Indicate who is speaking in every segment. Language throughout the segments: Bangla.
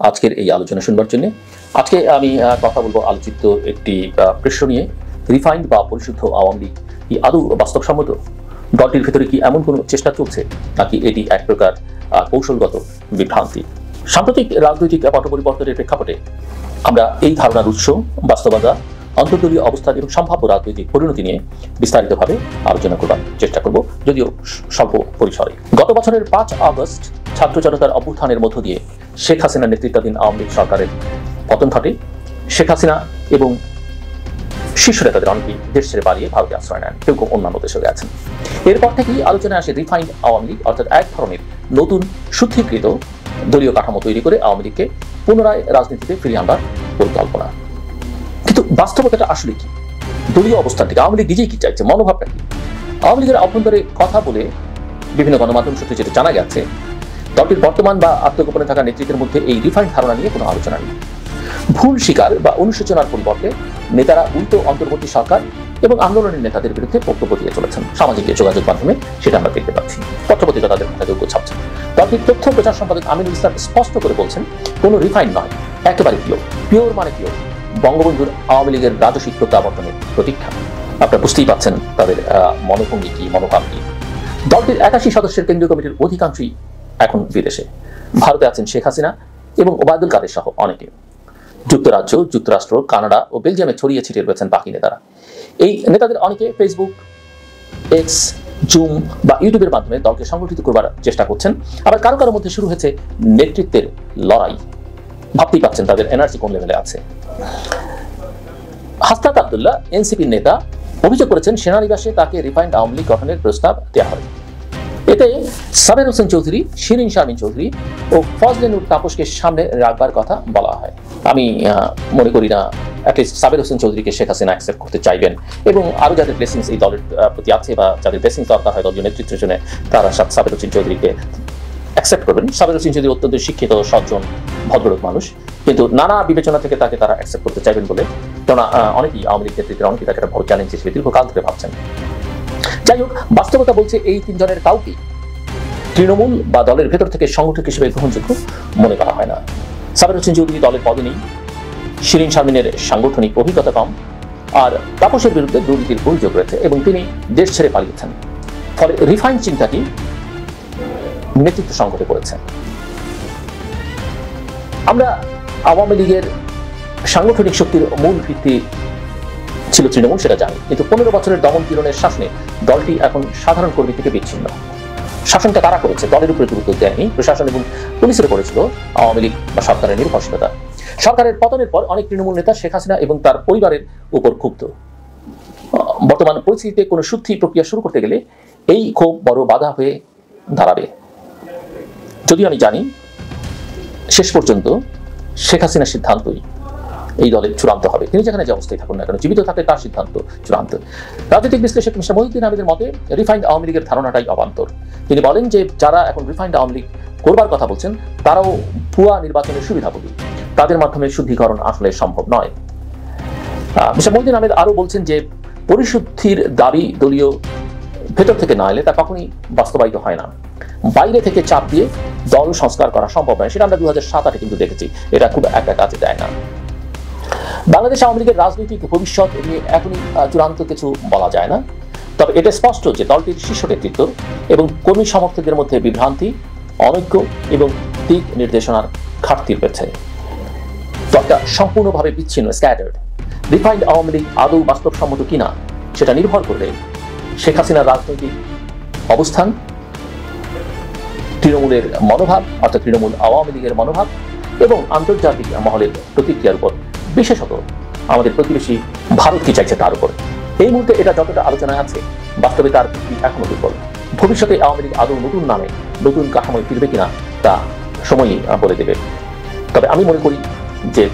Speaker 1: আজকের এই আলোচনা শুনবার জন্য। আজকে আমি কথা বলবো আলোচিত একটি প্রশ্ন নিয়ে, রিফাইন্ড বা পরিশুদ্ধ আওয়ামী লীগ কি আদৌ বাস্তবসম্মত? দলটির ভেতরে কি এমন কোনো চেষ্টা চলছে, নাকি এটি এক প্রকার কৌশলগত বিভ্রান্তি? সাম্প্রতিক রাজনৈতিক পট পরিবর্তনের প্রেক্ষাপটে আমরা এই ধারণার উৎস, বাস্তবতা, অন্তর্দলীয় অবস্থান এবং সম্ভাব্য রাজনৈতিক পরিণতি নিয়ে বিস্তারিতভাবে আলোচনা করবার চেষ্টা করব, যদিও স্বল্প পরিসরে। গত বছরের 5 আগস্ট ছাত্র জনতার অভ্যুত্থানের মধ্য দিয়ে শেখ হাসিনার নেতৃত্বাধীন আওয়ামী লীগ সরকারের পতন ঘটে। শেখ হাসিনা এবং শীর্ষ নেতাদের অনেকেই দেশ ছেড়ে পালিয়ে ভারতে আশ্রয় নেন, কেউ কেউ অন্যান্য দেশে গেছেন। এরপর থেকেই আলোচনায় আসে রিফাইন্ড আওয়ামী লীগ, অর্থাৎ এক ধরনের নতুন শুদ্ধিকৃত দলীয় কাঠামো তৈরি করে আওয়ামী লীগকে পুনরায় রাজনীতিতে ফিরিয়ে আনবার পরিকল্পনা। কিন্তু বাস্তবতাটা আসলে কি? দলীয় অবস্থান থেকে আওয়ামী লীগ নিজেই কি চাইছে, মনোভাবটা কি? আওয়ামী লীগের অভ্যন্তরে কথা বলে বিভিন্ন গণমাধ্যম সূত্রে যেটা জানা গেছে, দলটির বর্তমান বা আত্মগোপনে থাকা নেতৃত্বের মধ্যে এই রিফাইন্ড ধারণা নিয়ে কোনো আলোচনা নেই। ভুল স্বীকার বা অনুশোচনার পরিবর্তে নেতারা উল্টো অন্তর্বর্তী সরকার এবং আন্দোলনের নেতাদের বিরুদ্ধে বক্তব্য দিয়ে চলেছেন। সামাজিক যোগাযোগ মাধ্যমে সেটা আমরা দেখতে পাচ্ছি। পত্রপত্রিকা তাদের কথাযোগ্য ছাপছেন। দলটির তথ্য প্রচার সম্পাদক আমিনুল ইসলাম স্পষ্ট করে বলছেন, কোনো রিফাইন্ড নয়, একেবারে পিওর। পিওর মানে পিওর বঙ্গবন্ধুর আওয়ামী লীগের রাজস্বিক প্রত্যাবর্তনের প্রতীক্ষা। আপনারা বুঝতেই পাচ্ছেন তাদের মনোভঙ্গি কি, মনোভাব কি। দলটির 81 সদস্যের কেন্দ্রীয় কমিটির অধিকাংশই এখন বিদেশে। ভারতে আছেন শেখ হাসিনা এবং ওবায়দুল কাদের সহ অনেকে। যুক্তরাজ্য, যুক্তরাষ্ট্র, কানাডা ও বেলজিয়ামে ছড়িয়ে ছিটিয়ে রয়েছেন বাকি নেতারা। এই নেতাদের অনেকে ফেসবুক, এক্স, জুম বা ইউটিউবের মাধ্যমে দলকে সংগঠিত করবার চেষ্টা করছেন। আবার কারো কারো মধ্যে শুরু হয়েছে নেতৃত্বের লড়াই। ভাবতেই পাচ্ছেন তাদের এনার্জি কোন লেভেলে আছে। হাসনাত আব্দুল্লাহ, এনসিপির নেতা, অভিযোগ করেছেন সেনানিবাসে তাকে রিফাইন্ড আওয়ামী লীগ গঠনের প্রস্তাব দেওয়া হয়। এতে সাবের হোসেন চৌধুরী, শিরিন শারমিন চৌধুরী ও ফজলে নূর তাপসকে সামনে রাখবার কথা বলা হয়। আমি মনে করি না অ্যাটলিস্ট সাবের হোসেন চৌধুরীকে শেখ হাসিনা অ্যাকসেপ্ট করতে চাইবেন, এবং আরও যাদের ব্লেসিংস এই দলের প্রতি আছে বা যাদের ব্লেসিংস দরকার হয় দলীয় নেতৃত্বের জন্য, তারা সাবের হোসেন চৌধুরীকে অ্যাকসেপ্ট করবেন। সাবের হোসেন চৌধুরী অত্যন্ত শিক্ষিত, সজ্জন, ভদ্রলোক মানুষ, কিন্তু নানা বিবেচনা থেকে তাকে তারা অ্যাকসেপ্ট করতে চাইবেন বলে, কেননা অনেকেই আওয়ামী লীগ নেতৃত্বের অনেকেই তাকে একটা বড় চ্যালেঞ্জ হিসেবে দীর্ঘকাল ধরে ভাবছেন। যাই হোক, বাস্তবতা বলছে এই তিনজনের কাউকেই তৃণমূল বা দলের ভেতর থেকে সংগঠক হিসেবে গ্রহণযোগ্য মনে করা হয় না। সাবের হোসেন চৌধুরী দলের পদে নেই, শিরিন শারমিনের সাংগঠনিক অভিজ্ঞতা কম, আর তাপসের বিরুদ্ধে দুর্নীতির অভিযোগ রয়েছে এবং তিনি দেশ ছেড়ে পালিয়েছেন। ফলে রিফাইন্ড চিন্তাটি নেতৃত্ব সংকটে পড়েছে। আমরা আওয়ামী লীগের সাংগঠনিক শক্তির মূল ভিত্তি ছিল তৃণমূল, সেটা জানি, কিন্তু 15 বছরের দমন পীড়নের শাসনে দলটি এখন সাধারণ কর্মী থেকে বিচ্ছিন্ন। শাসনটা তারা করেছে, দলের উপরে গুরুত্ব দেয়নি। প্রশাসন এবং পুলিশের করেছিল আওয়ামী লীগ বা সরকারের নির্ভরশীলতা। সরকারের পতনের পর অনেক তৃণমূল নেতা শেখ হাসিনা এবং তার পরিবারের উপর ক্ষুব্ধ। বর্তমান পরিস্থিতিতে কোনো শুদ্ধি প্রক্রিয়া শুরু করতে গেলে এই ক্ষোভ বড় বাধা হয়ে দাঁড়াবে। যদিও আমি জানি শেষ পর্যন্ত শেখ হাসিনার সিদ্ধান্তই এই দলের চূড়ান্ত হবে। তিনি যেখানে যে অবস্থায় থাকুন না কেন, জীবিত থাকলে তার সিদ্ধান্ত চূড়ান্ত। রাজনৈতিক বিশ্লেষক মিস্টার মহিউদ্দিন আহমেদের মতে রিফাইন্ড আওয়ামী লীগের ধারণাটাই অবান্তর। তিনি বলেন যে যারা এখন রিফাইন্ড আওয়ামী লীগ করবার কথা বলছেন, তারাও ভুয়া নির্বাচনের সুবিধাভোগী। তাদের মাধ্যমে শুদ্ধিকরণ আসলে সম্ভব নয়। মিস্টার মহিউদ্দিন আহমেদ আরও বলছেন যে পরিশুদ্ধির দাবি দলীয় ভেতর থেকে না এলে তা কখনই বাস্তবায়িত হয় না। বাইরে থেকে চাপ দিয়ে দল সংস্কার করা সম্ভব নয়, সেটা আমরা 2007-8 কিন্তু দেখেছি। এটা খুব একটা কাজে দেয় না। বাংলাদেশ আওয়ামী লীগের রাজনৈতিক ভবিষ্যৎ নিয়ে এখনই চূড়ান্ত কিছু বলা যায় না। তবে এটা স্পষ্ট যে দলটির শীর্ষ নেতৃত্ব এবং কর্মী সমর্থকদের মধ্যে বিভ্রান্তি, অনৈক্য এবং দিক নির্দেশনার ঘাটতি রয়েছে। দলটা সম্পূর্ণভাবে বিচ্ছিন্ন, স্ক্যাটার্ড। রিফাইন্ড আওয়ামী লীগ আদৌ বাস্তবসম্মত কিনা সেটা নির্ভর করবে শেখ হাসিনার রাজনৈতিক অবস্থান, তৃণমূলের মনোভাব অর্থাৎ তৃণমূল আওয়ামী লীগের মনোভাব এবং আন্তর্জাতিক মহলের প্রতিক্রিয়ার উপর, বিশেষত আমাদের প্রতিবেশী ভারত কি চাইছে তার উপর। এই মুহূর্তে এটা যতটা আলোচনায় আছে, বাস্তবে তার ভিত্তি এখনো দুর্বল। ভবিষ্যতে আওয়ামী লীগ আদৌ নতুন নামে নতুন কাঠামোয় ফিরবে কিনা তা সময়ই বলে দেবে। তবে আমি মনে করি যে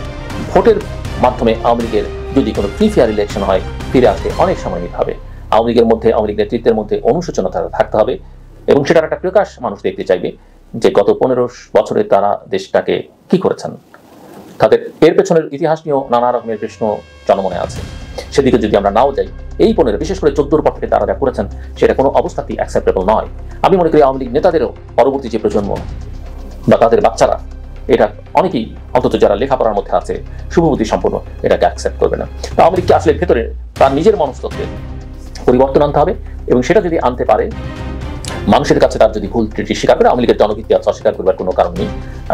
Speaker 1: ভোটের মাধ্যমে আওয়ামী লীগের যদি কোনো ফ্রি ফেয়ার ইলেকশন হয়, ফিরে আসতে অনেক সময় নিতে হবে। আওয়ামী লীগের মধ্যে, আওয়ামী লীগ নেতৃত্বের মধ্যে অনুশোচনতা থাকতে হবে এবং সেটার একটা প্রকাশ মানুষ দেখতে চাইবে যে গত 15 বছরে তারা দেশটাকে কি করেছেন। তাদের এর পেছনের ইতিহাস নিয়েও নানা রকমের প্রশ্ন জনমনে আছে। সেদিকে যদি আমরা নাও যাই, এই 15 বিশেষ করে 14 পর থেকে তারা যা করেছেন সেটা কোনো অবস্থাতেই অ্যাকসেপ্টেবল নয়। আমি মনে করি আওয়ামী লীগ নেতাদেরও পরবর্তী যে প্রজন্ম বা তাদের বাচ্চারা এটা অনেকেই অন্তত যারা লেখাপড়ার মধ্যে আছে শুভবুদ্ধি সম্পন্ন এটাকে অ্যাকসেপ্ট করবে না। তো আওয়ামী লীগকে আসলে ভেতরে তার নিজের মনস্তত্ত্বে পরিবর্তন আনতে হবে, এবং সেটা যদি আনতে পারে, মানুষের কাছে তার যদি ভুল ত্রুটি স্বীকার করে, আওয়ামী লীগের জনভিত্তি আছে, অস্বীকার করবার কোনো কারণ নেই।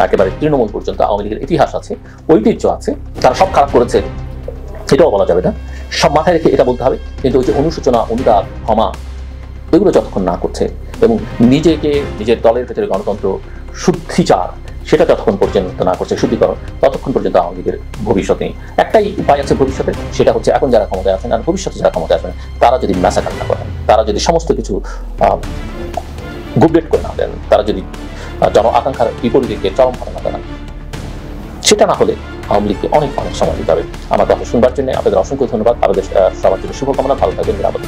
Speaker 1: একেবারে তৃণমূল পর্যন্ত আওয়ামী লীগের ইতিহাস আছে, ঐতিহ্য আছে, তারা সব খারাপ করেছে এটাও বলা যাবে না। সব মাথায় রেখে এটা বলতে হবে, কিন্তু ওই যে অনুশোচনা, অনুদান, ক্ষমা, এগুলো যতক্ষণ না করছে এবং নিজেকে নিজের দলের ভেতরে গণতন্ত্র শুদ্ধিচার সেটা যতক্ষণ পর্যন্ত না করছে, শুদ্ধিকরণ, ততক্ষণ পর্যন্ত আওয়ামী লীগের ভবিষ্যৎ নেই। একটাই উপায় আছে ভবিষ্যতে, সেটা হচ্ছে এখন যারা ক্ষমতায় আছেন আর ভবিষ্যতে যারা ক্ষমতায় আসবেন তারা যদি ম্যাসাকার না করেন, তারা যদি সমস্ত কিছু গুবলেট করে না দেন, তারা যদি জন আকাঙ্ক্ষার বিপরীতে চরমভাবে না দাঁড়ান, সেটা না হলে আওয়ামী লীগকে অনেক অনেক সময় দিতে হবে। আমার কথা শুনবার জন্য আপনাদের অসংখ্য ধন্যবাদ। আপনাদের সবার জন্য শুভকামনা। ভালো থাকবেন, নিরাপদ।